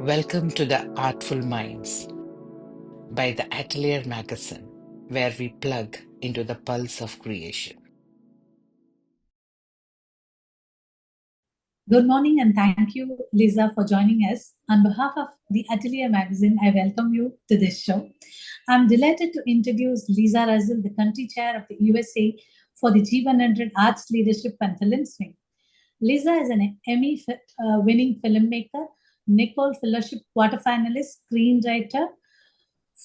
Welcome to the Artful Minds by the Atelier magazine, where we plug into the pulse of creation. Good morning and thank you, Lisa, for joining us. On behalf of the Atelier magazine, I welcome you to this show. I'm delighted to introduce Lisa Russell, the country chair of the USA for the G100 Arts Leadership and Film Swing. Lisa is an Emmy winning filmmaker, Nicole Fellowship quarterfinalist, screenwriter,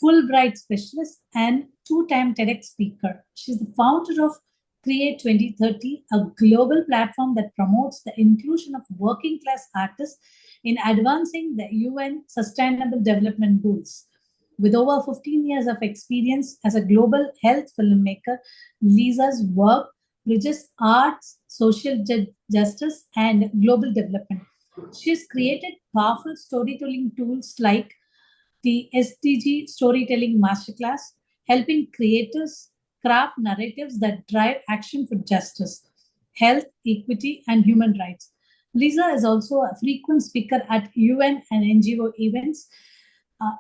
Fulbright specialist, and two-time TEDx speaker. She's the founder of Create 2030, a global platform that promotes the inclusion of working class artists in advancing the UN Sustainable Development Goals. With over 15 years of experience as a global health filmmaker, Lisa's work bridges arts, social justice, and global development. She's created powerful storytelling tools like the SDG Storytelling Masterclass, helping creators craft narratives that drive action for justice, health, equity, and human rights. Lisa is also a frequent speaker at UN and NGO events,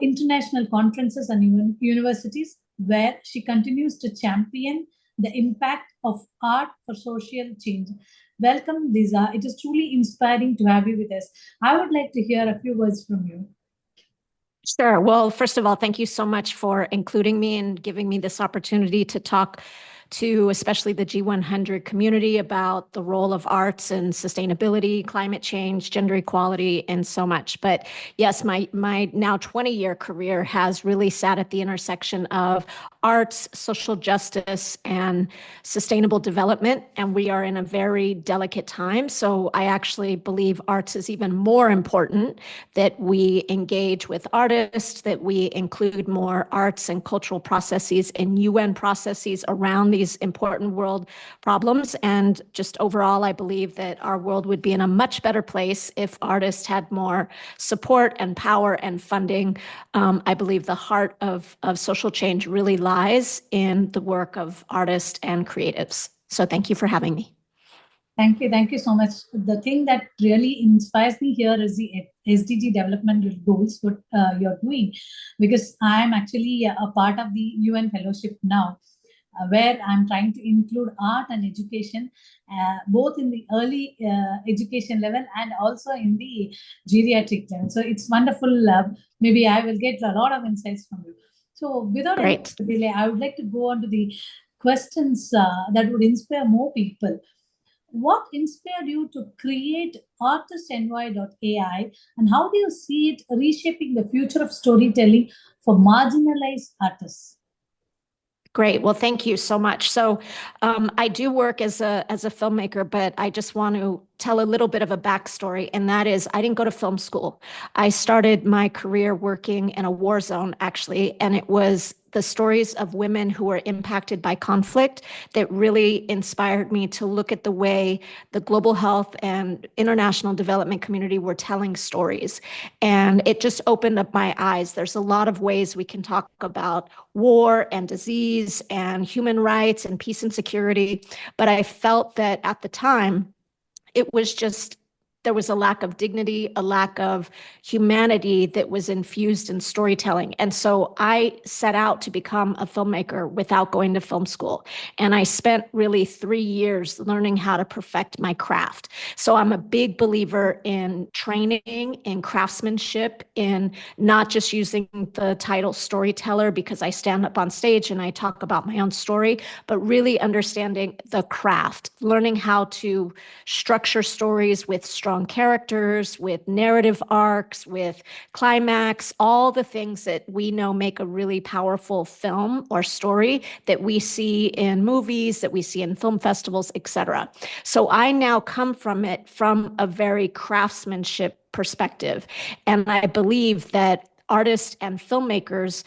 international conferences, and universities, where she continues to champion the impact of art for social change. Welcome, Lisa. It is truly inspiring to have you with us. I would like to hear a few words from you. Sure. Well, first of all, thank you so much for including me and giving me this opportunity to talk to especially the G100 community about the role of arts and sustainability, climate change, gender equality, and so much. But yes, my now 20-year career has really sat at the intersection of arts, social justice, and sustainable development. And we are in a very delicate time. So I actually believe arts is even more important, that we engage with artists, that we include more arts and cultural processes and UN processes around these important world problems. And just overall, I believe that our world would be in a much better place if artists had more support and power and funding. I believe the heart of social change really lies in the work of artists and creatives. So thank you for having me. Thank you. Thank you so much. The thing that really inspires me here is the SDG development goals, what you're doing, because I'm actually a part of the UN fellowship now, where I'm trying to include art and education, both in the early education level and also in the geriatric level. So it's wonderful. Maybe I will get a lot of insights from you. So without any delay, I would like to go on to the questions that would inspire more people. What inspired you to create artistenvoy.ai, and how do you see it reshaping the future of storytelling for marginalized artists? Great. Well, thank you so much. So I do work as a filmmaker, but I just want to tell a little bit of a backstory, and that is I didn't go to film school. I started my career working in a war zone, actually, and it was the stories of women who were impacted by conflict that really inspired me to look at the way the global health and international development community were telling stories. And it just opened up my eyes. There's a lot of ways we can talk about war and disease and human rights and peace and security, but I felt that at the time, it was just, there was a lack of dignity, a lack of humanity that was infused in storytelling. And so I set out to become a filmmaker without going to film school. And I spent really 3 years learning how to perfect my craft. So I'm a big believer in training, in craftsmanship, in not just using the title storyteller because I stand up on stage and I talk about my own story, but really understanding the craft, learning how to structure stories with strong characters, with narrative arcs, with climax, all the things that we know make a really powerful film or story that we see in movies, that we see in film festivals, etc. So I now come from it from a very craftsmanship perspective. And I believe that artists and filmmakers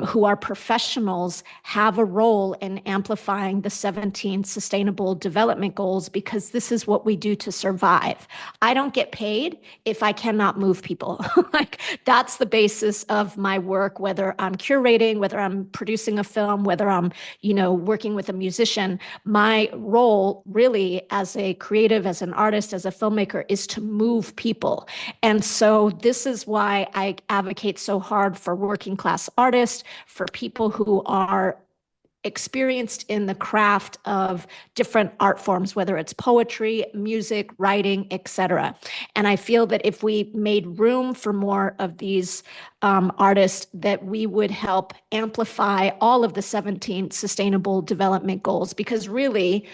who are professionals have a role in amplifying the 17 Sustainable Development Goals, because this is what we do to survive. I don't get paid if I cannot move people. Like, that's the basis of my work, whether I'm curating, whether I'm producing a film, whether I'm, working with a musician. My role really as a creative, as an artist, as a filmmaker is to move people. And so this is why I advocate so hard for working class artists, for people who are experienced in the craft of different art forms, whether it's poetry, music, writing, etc. And I feel that if we made room for more of these artists, that we would help amplify all of the 17 Sustainable Development Goals, because really,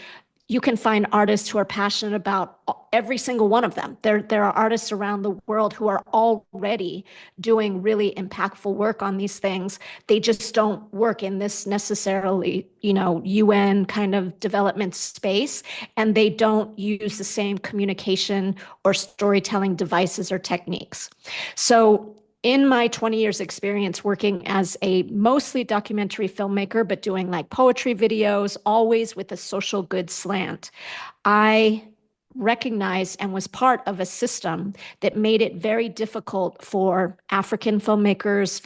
you can find artists who are passionate about every single one of them. There are artists around the world who are already doing really impactful work on these things. They just don't work in this necessarily, UN kind of development space, and they don't use the same communication or storytelling devices or techniques. So in my 20 years experience working as a mostly documentary filmmaker, but doing like poetry videos, always with a social good slant, I recognized and was part of a system that made it very difficult for African filmmakers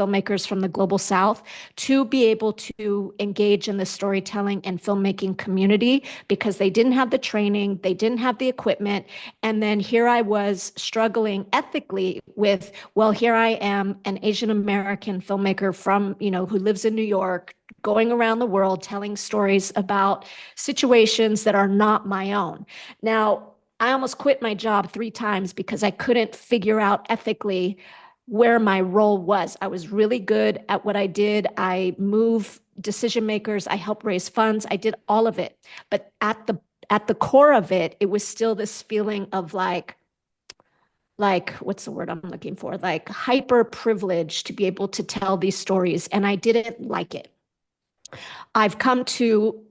from the global South, to be able to engage in the storytelling and filmmaking community, because they didn't have the training, they didn't have the equipment. And then here I was struggling ethically with, well, here I am, an Asian American filmmaker from, who lives in New York, going around the world telling stories about situations that are not my own. Now, I almost quit my job 3 times because I couldn't figure out ethically where my role was. I was really good at what I did. I move decision makers, I help raise funds, I did all of it. But at the core of it, it was still this feeling of like, what's the word I'm looking for? Like hyper privilege to be able to tell these stories. And I didn't like it. I've come to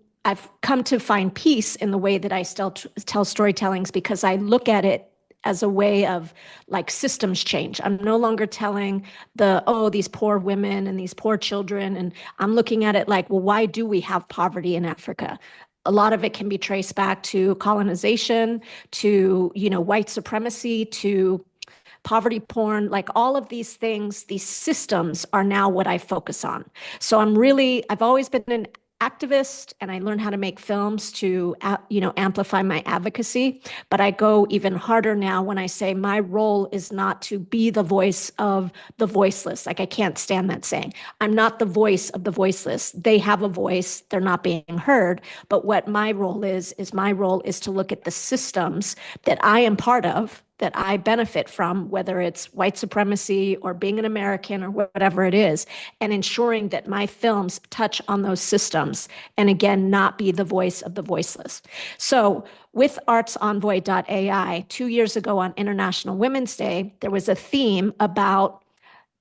find peace in the way that I still tell storytellings, because I look at it as a way of like systems change. I'm no longer telling these poor women and these poor children. And I'm looking at it like, well, why do we have poverty in Africa? A lot of it can be traced back to colonization, to, white supremacy, to poverty porn, like all of these things. These systems are now what I focus on. So I've always been an activist, and I learned how to make films to, amplify my advocacy. But I go even harder now when I say my role is not to be the voice of the voiceless. Like, I can't stand that saying. I'm not the voice of the voiceless. They have a voice. They're not being heard. But what my role is to look at the systems that I am part of, that I benefit from, whether it's white supremacy or being an American or whatever it is, and ensuring that my films touch on those systems, and again, not be the voice of the voiceless. So with artsenvoy.ai, 2 years ago on International Women's Day, there was a theme about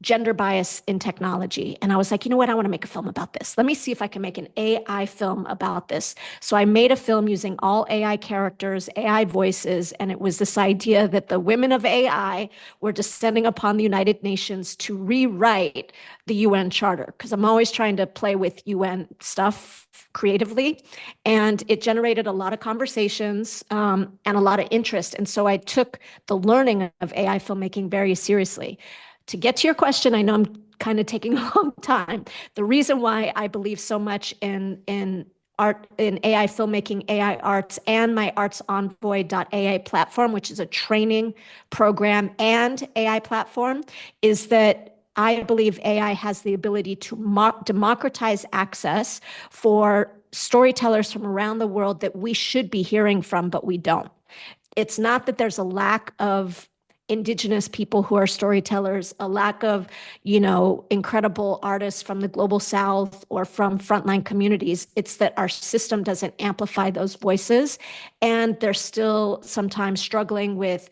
gender bias in technology. And I was like, you know what? I want to make a film about this. Let me see if I can make an AI film about this. So I made a film using all AI characters, AI voices, and it was this idea that the women of AI were descending upon the United Nations to rewrite the UN Charter, because I'm always trying to play with UN stuff creatively. And it generated a lot of conversations and a lot of interest. And so I took the learning of AI filmmaking very seriously. To get to your question, I know I'm kind of taking a long time. The reason why I believe so much in art, in AI filmmaking, AI arts, and my artsenvoy.ai platform, which is a training program and AI platform, is that I believe AI has the ability to democratize access for storytellers from around the world that we should be hearing from, but we don't. It's not that there's a lack of Indigenous people who are storytellers, a lack of, incredible artists from the global South or from frontline communities. It's that our system doesn't amplify those voices, and they're still sometimes struggling with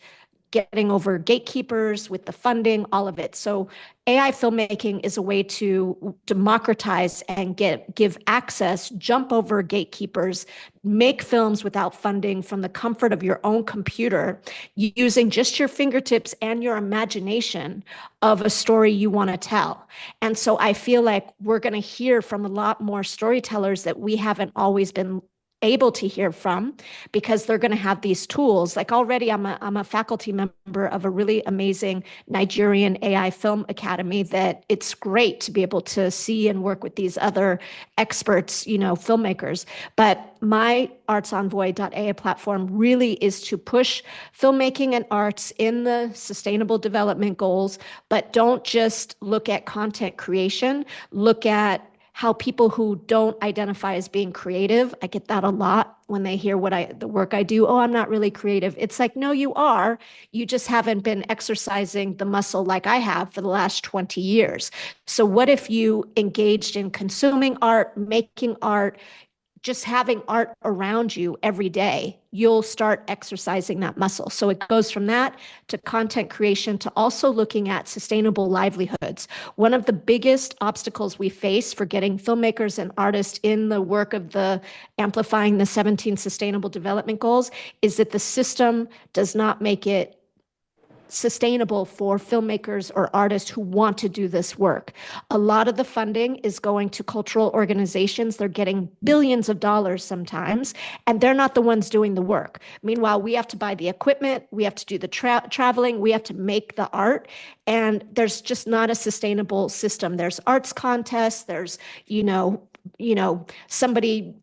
getting over gatekeepers with the funding, all of it. So AI filmmaking is a way to democratize and give access, jump over gatekeepers, make films without funding from the comfort of your own computer, using just your fingertips and your imagination of a story you want to tell. And so I feel like we're going to hear from a lot more storytellers that we haven't always been able to hear from, because they're going to have these tools. Like already I'm a faculty member of a really amazing Nigerian AI Film Academy that it's great to be able to see and work with these other experts, filmmakers. But my artsenvoy.ai platform really is to push filmmaking and arts in the sustainable development goals, but don't just look at content creation, look at how people who don't identify as being creative, I get that a lot when they hear the work I do. Oh, I'm not really creative. It's like, no, you are. You just haven't been exercising the muscle like I have for the last 20 years. So what if you engaged in consuming art, making art, just having art around you every day? You'll start exercising that muscle. So it goes from that to content creation to also looking at sustainable livelihoods. One of the biggest obstacles we face for getting filmmakers and artists in the work of the amplifying the 17 sustainable development goals is that the system does not make it sustainable for filmmakers or artists who want to do this work. A lot of the funding is going to cultural organizations. They're getting billions of dollars sometimes, and they're not the ones doing the work. Meanwhile, we have to buy the equipment, we have to do the traveling, we have to make the art, and there's just not a sustainable system. There's arts contests, there's, somebody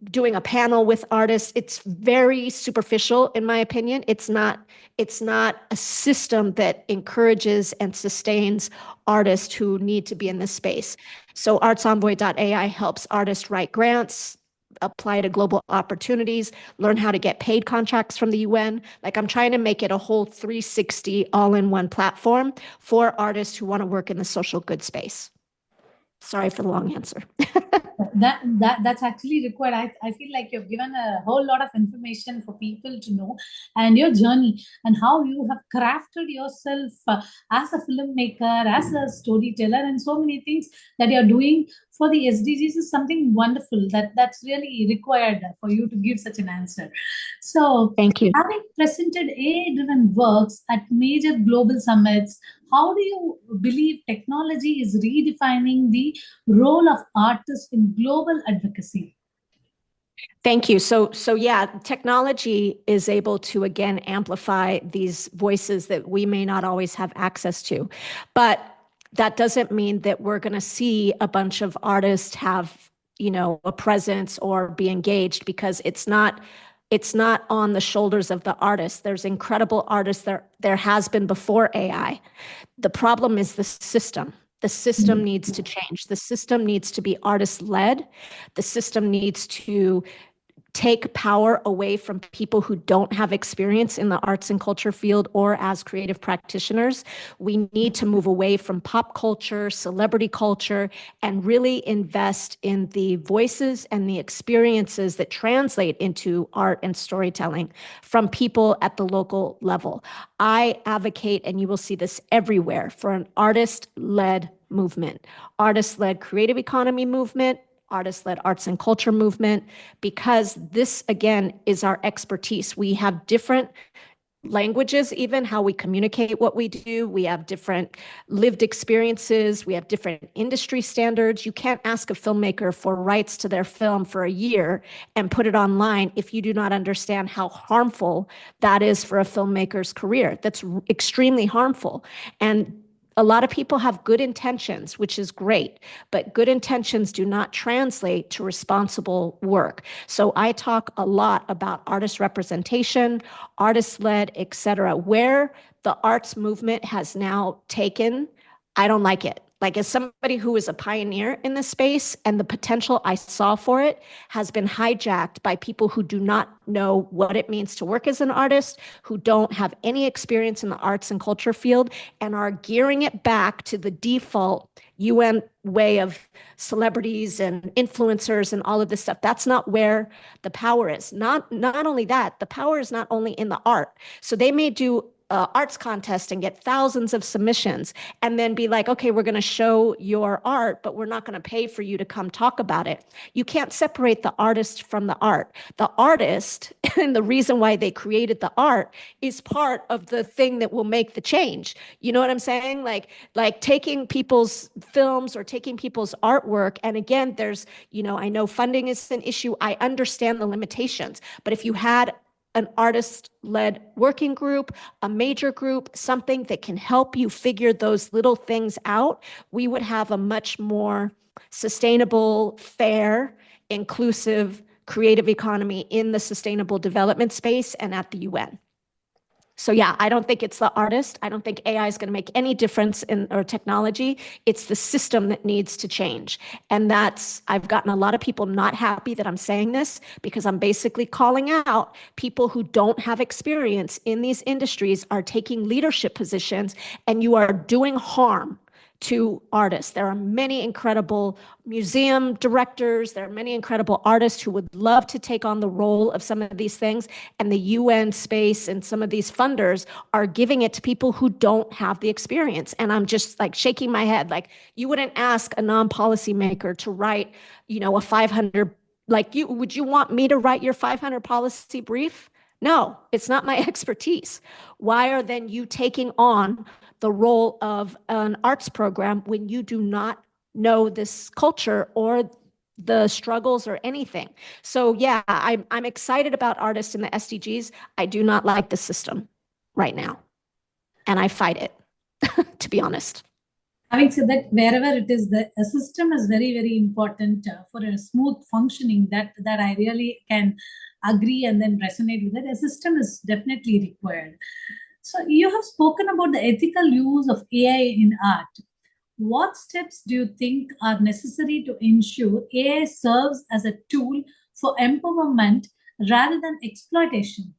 doing a panel with artists. It's very superficial, in my opinion. It's not a system that encourages and sustains artists who need to be in this space. So artsenvoy.ai helps artists write grants, apply to global opportunities, learn how to get paid contracts from the UN. Like, I'm trying to make it a whole 360 all-in-one platform for artists who want to work in the social good space. Sorry for the long answer. That's actually required. I feel like you've given a whole lot of information for people to know, and your journey and how you have crafted yourself as a filmmaker, as a storyteller, and so many things that you're doing for the SDGs is something wonderful that's really required for you to give such an answer. So thank you. Having presented AI-driven works at major global summits, how do you believe technology is redefining the role of artists in global advocacy? Thank you. So yeah, technology is able to, again, amplify these voices that we may not always have access to. But that doesn't mean that we're going to see a bunch of artists have, a presence or be engaged, because it's not on the shoulders of the artists. There's incredible artists there has been before AI. The problem is the system. The system needs to change. The system needs to be artist-led. The system needs to take power away from people who don't have experience in the arts and culture field or as creative practitioners. We need to move away from pop culture, celebrity culture, and really invest in the voices and the experiences that translate into art and storytelling from people at the local level. I advocate, and you will see this everywhere, for an artist-led movement, artist-led creative economy movement, artist-led arts and culture movement, because this, again, is our expertise. We have different languages, even how we communicate what we do. We have different lived experiences. We have different industry standards. You can't ask a filmmaker for rights to their film for a year and put it online if you do not understand how harmful that is for a filmmaker's career. That's extremely harmful. And a lot of people have good intentions, which is great, but good intentions do not translate to responsible work. So I talk a lot about artist representation, artist-led, et cetera. Where the arts movement has now taken, I don't like it. Like, as somebody who is a pioneer in this space, and the potential I saw for it has been hijacked by people who do not know what it means to work as an artist, who don't have any experience in the arts and culture field, and are gearing it back to the default UN way of celebrities and influencers and all of this stuff. That's not where the power is. Not only that, the power is not only in the art. So they may do arts contest and get thousands of submissions and then be like, okay, we're going to show your art, but we're not going to pay for you to come talk about it. You can't separate the artist from the art. The artist and the reason why they created the art is part of the thing that will make the change. You know what I'm saying? Like taking people's films or taking people's artwork. And again, there's, I know funding is an issue. I understand the limitations, but if you had an artist-led working group, a major group, something that can help you figure those little things out, we would have a much more sustainable, fair, inclusive, creative economy in the sustainable development space and at the UN. So yeah, I don't think it's the artist. I don't think AI is going to make any difference in or technology. It's the system that needs to change. And I've gotten a lot of people not happy that I'm saying this because I'm basically calling out people who don't have experience in these industries are taking leadership positions, and you are doing harm to artists. There are many incredible museum directors. There are many incredible artists who would love to take on the role of some of these things. And the UN space and some of these funders are giving it to people who don't have the experience. And I'm just like shaking my head. Like, you wouldn't ask a non-policymaker to write, a 500, would you want me to write your 500 policy brief? No, it's not my expertise. Why are then you taking on the role of an arts program when you do not know this culture or the struggles or anything? So yeah, I'm excited about artists in the SDGs. I do not like the system right now, and I fight it, to be honest. Having said that, wherever it is, the system is very, very important for a smooth functioning. That I really can agree and then resonate with it. A system is definitely required. So you have spoken about the ethical use of AI in art. What steps do you think are necessary to ensure AI serves as a tool for empowerment rather than exploitation?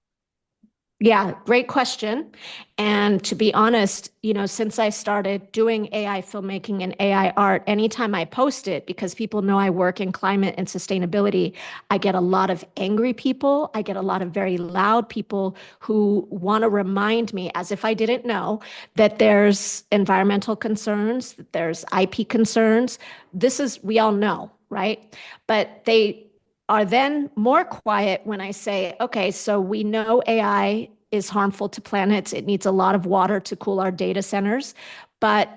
Yeah, great question. And to be honest, since I started doing AI filmmaking and AI art, anytime I post it, because people know I work in climate and sustainability, I get a lot of angry people. I get a lot of very loud people who want to remind me, as if I didn't know, that there's environmental concerns, that there's IP concerns. We all know, right? But they are then more quiet when I say, okay, so we know AI is harmful to planets. It needs a lot of water to cool our data centers. But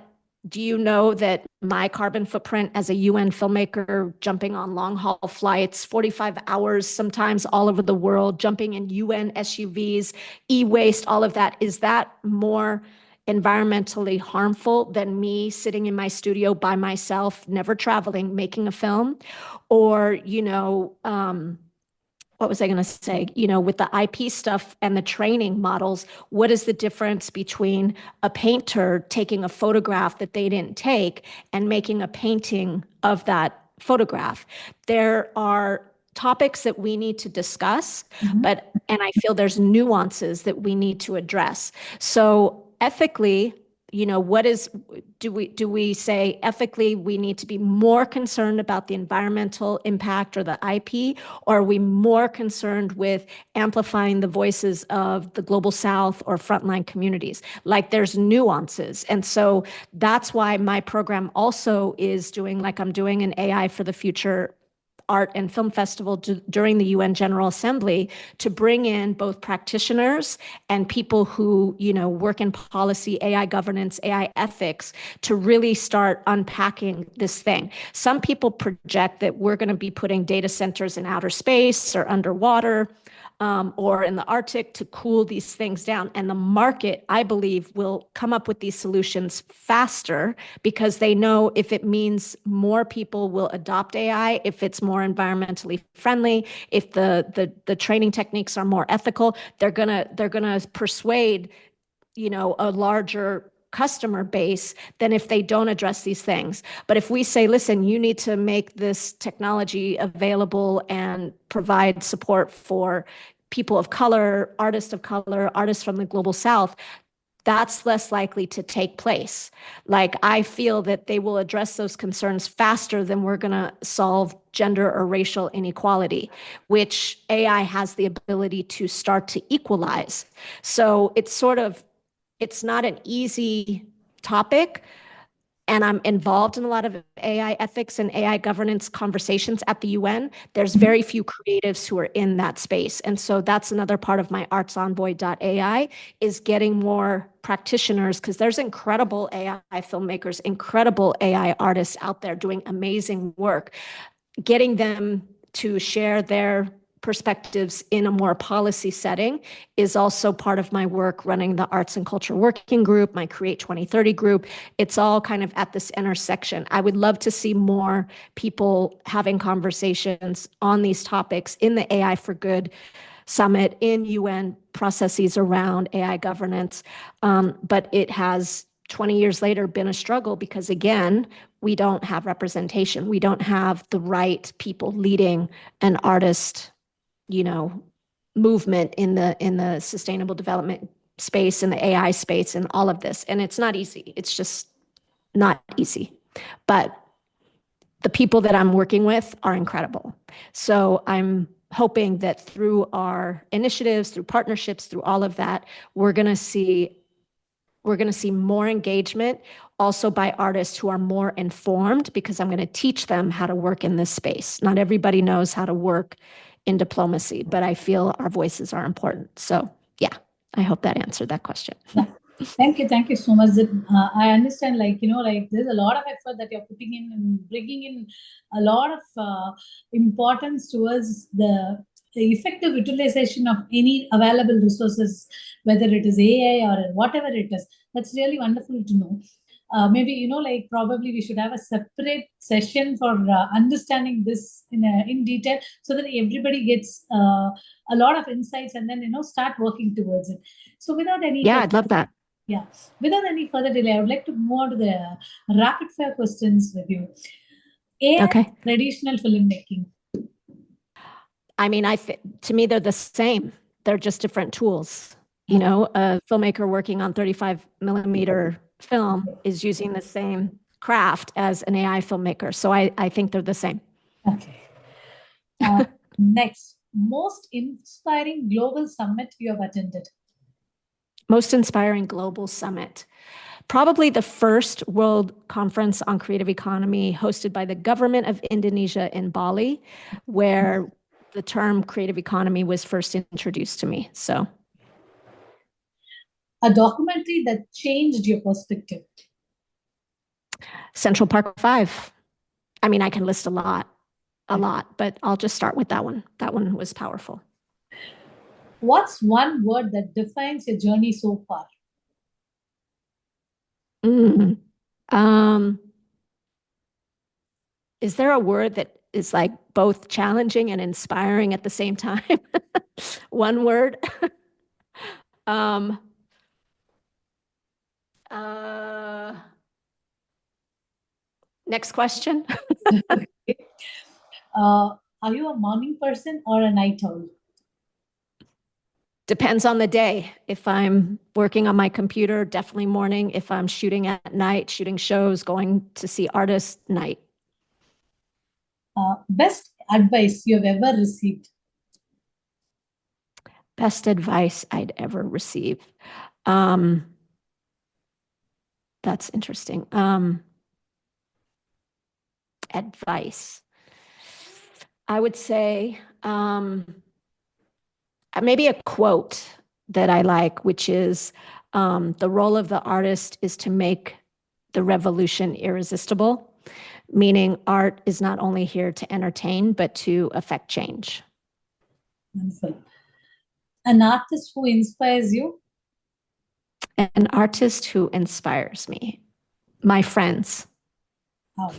do you know that my carbon footprint as a UN filmmaker, jumping on long haul flights, 45 hours, sometimes all over the world, jumping in UN SUVs, e-waste, all of that, is that more environmentally harmful than me sitting in my studio by myself, never traveling, making a film? Or, what was I going to say? With the IP stuff and the training models, what is the difference between a painter taking a photograph that they didn't take and making a painting of that photograph? There are topics that we need to discuss, and I feel there's nuances that we need to address. So ethically, do we say ethically we need to be more concerned about the environmental impact or the IP, or are we more concerned with amplifying the voices of the global South or frontline communities? Like, there's nuances. And so that's why my program also is doing, like I'm doing an AI for the Future Art and Film Festival during the UN General Assembly, to bring in both practitioners and people who, work in policy, AI governance, AI ethics, to really start unpacking this thing. Some people project that we're going to be putting data centers in outer space or underwater, or in the Arctic to cool these things down. And the market, I believe, will come up with these solutions faster because they know if it means more people will adopt AI, if it's more environmentally friendly, if the training techniques are more ethical, they're gonna persuade, a larger customer base than if they don't address these things. But if we say, listen, you need to make this technology available and provide support for people of color, artists from the global South, that's less likely to take place. Like, I feel that they will address those concerns faster than we're going to solve gender or racial inequality, which AI has the ability to start to equalize. So it's sort of it's not an easy topic. And I'm involved in a lot of AI ethics and AI governance conversations at the UN. There's very few creatives who are in that space. And so that's another part of my artsenvoy.ai is getting more practitioners, because there's incredible AI filmmakers, incredible AI artists out there doing amazing work, getting them to share their perspectives in a more policy setting is also part of my work running the Arts and Culture Working Group, my Create 2030 group. It's all kind of at this intersection. I would love to see more people having conversations on these topics in the AI for Good Summit, in UN processes around AI governance. But it has 20 years later been a struggle because, again, we don't have representation. We don't have the right people leading an artist, movement in the sustainable development space, in the AI space, and all of this. And it's not easy. It's just not easy. But the people that I'm working with are incredible. So I'm hoping that through our initiatives, through partnerships, through all of that, we're going to see more engagement also by artists who are more informed, because I'm going to teach them how to work in this space. Not everybody knows how to work in diplomacy, but I feel our voices are important. So yeah, I hope that answered that question. Thank you. Thank you so much. I understand, there's a lot of effort that you're putting in and bringing in a lot of importance towards the effective utilization of any available resources, whether it is AI or whatever it is. That's really wonderful to know. Maybe, probably we should have a separate session for understanding this in detail so that everybody gets a lot of insights and then, start working towards it. So without any... Yeah, I'd love that. Yeah. Without any further delay, I would like to move on to the rapid fire questions with you. AI, okay. Traditional filmmaking. I mean, to me, they're the same. They're just different tools. A filmmaker working on 35 millimeter film is using the same craft as an AI filmmaker. So I think they're the same. Okay. Next, most inspiring global summit you have attended? Most inspiring global summit. Probably the first World Conference on Creative Economy hosted by the government of Indonesia in Bali, where the term creative economy was first introduced to me. So, a documentary that changed your perspective? Central Park 5. I mean, I can list a lot, but I'll just start with that one. That one was powerful. What's one word that defines your journey so far? Is there a word that is like both challenging and inspiring at the same time? One word. Next question. Are you a morning person or a night owl? Depends on the day. If I'm working on my computer, definitely morning. If I'm shooting at night, shooting shows, going to see artists, night. Best advice you have ever received? Best advice I'd ever receive. That's interesting. Advice. I would say maybe a quote that I like, which is the role of the artist is to make the revolution irresistible, meaning art is not only here to entertain, but to affect change. Wonderful. An artist who inspires you? An artist who inspires me. My friends. Oh.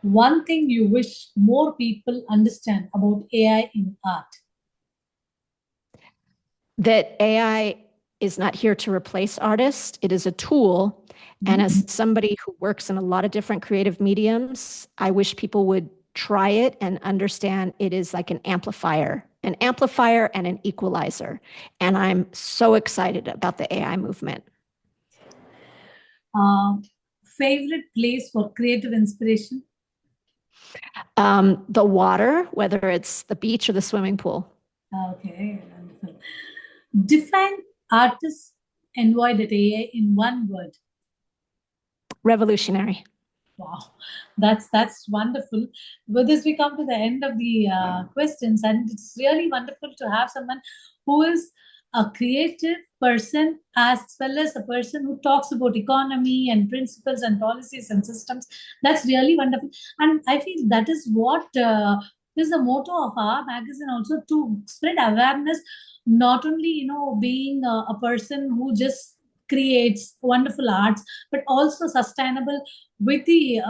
One thing you wish more people understand about AI in art? That AI is not here to replace artists. It is a tool. And as somebody who works in a lot of different creative mediums, I wish people would try it and understand it is like an amplifier and an equalizer. And I'm so excited about the AI movement. Favorite place for creative inspiration? The water, whether it's the beach or the swimming pool. Okay, wonderful. Define artists envoy that AI in one word? Revolutionary. Wow, that's wonderful. With this, we come to the end of the questions, and it's really wonderful to have someone who is a creative person as well as a person who talks about economy and principles and policies and systems. That's really wonderful, and I feel that is what is the motto of our magazine, also to spread awareness. Not only being a person who just creates wonderful arts, but also sustainable with the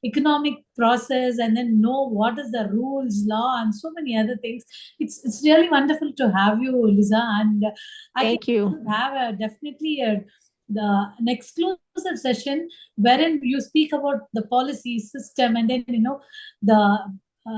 economic process, and then know what is the rules, law, and so many other things. It's really wonderful to have you, Lisa, and I think Thank you. we should have definitely an exclusive session wherein you speak about the policy system, and then the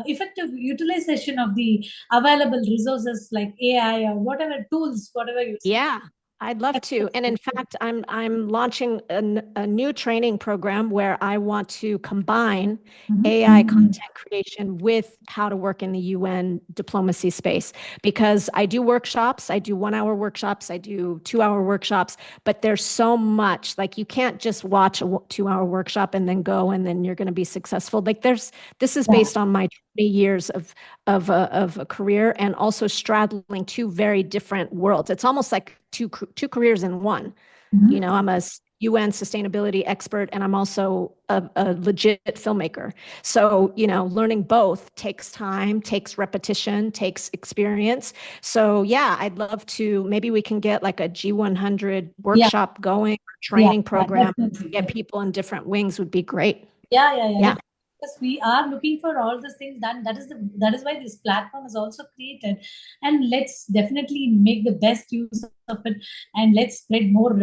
effective utilization of the available resources like AI or whatever tools, whatever you say. Yeah, I'd love to. And in fact, I'm launching a new training program where I want to combine AI content creation with how to work in the UN diplomacy space. Because I do workshops, I do 1-hour workshops, I do 2-hour workshops, but there's so much. Like, you can't just watch a 2-hour workshop and then go and then you're going to be successful. Like, this is based on my 20 years of a career, and also straddling two very different worlds. It's almost like two careers in one. I'm a UN sustainability expert, and I'm also a legit filmmaker. So, learning both takes time, takes repetition, takes experience. So yeah, I'd love to, maybe we can get like a G100 workshop going, or training program, get people in different wings would be great. Yeah. Because we are looking for all these things done. That is why this platform is also created, and let's definitely make the best use of it, and let's spread more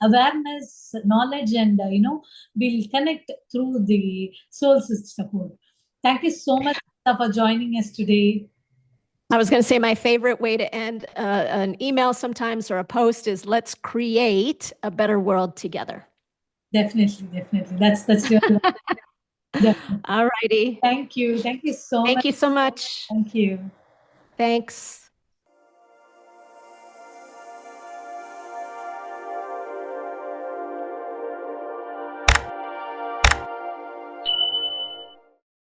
awareness, knowledge, and we'll connect through the soul support. Thank you so much for joining us today. I was going to say, my favorite way to end an email sometimes, or a post, is let's create a better world together. Definitely. That's really All righty. Thank you so much. Thank you so much. Thank you. Thanks.